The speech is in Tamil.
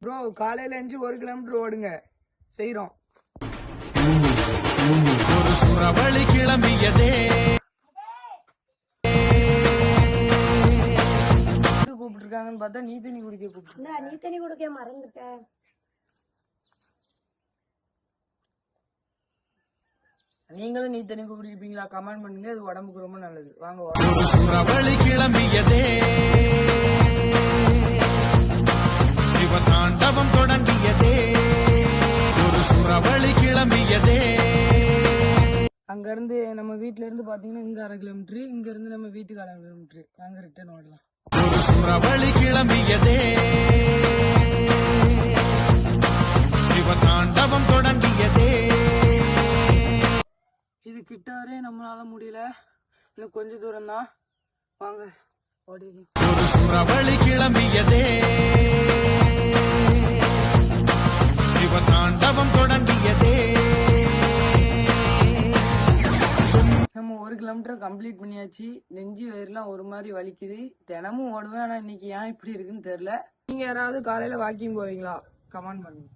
ப்ரோ காலையில எஞ்சி 1 கிலோமீட்டர் ஓடுங்க செய்யறோம். ஒரு சுறவழி கிளம்பியதே கூப்பிட்டு இருக்காங்கன்னு பார்த்தா நீ தண்ணி குடிக்க கூப்பிட்டு. நீ தண்ணி குடிக்க மறந்துட்டேன். நீங்களும் நீ தண்ணி குடிப்பீங்களா? கமெண்ட் பண்ணுங்க. அது உடம்புக்கு ரொம்ப நல்லது. வாங்க. ஒரு சுறவழி கிளம்பியதே சிவதாண்டவம் தொடங்கியதே. ஒரு சுறவழி கிளம்பியதே. அங்க இருந்து நம்ம வீட்டுல இருந்து பாத்தீங்கன்னா இங்க 1/2 கிலோமீட்டர், இங்க இருந்து நம்ம வீட்டுக்கு 1/2 கிலோமீட்டர். வாங்க ரிட்டர்ன் ஓடலாம். ஒரு சுறவழி கிளம்பியதே சிவதாண்டவம் தொடங்கியதே. இது கிட்ட வரை நம்மளால முடியல, இன்னும் கொஞ்ச தூரம் தான். வாங்க ஓடி. ஒரு சுறவழி கிளம்பியதே சிவதாண்டவம் தொடங்கியதே. நம்ம 1 கிலோமீட்டர் கம்ப்ளீட் பண்ணியாச்சு. நெஞ்சு வயிறுலாம் ஒரு மாதிரி வலிக்குது. தினமும் ஓடுவேன், ஆனா இன்னைக்கு ஏன் இப்படி இருக்குன்னு தெரியல. நீங்க யாராவது காலையில வாக்கிங் போவீங்களா? கமெண்ட் பண்ணுங்க.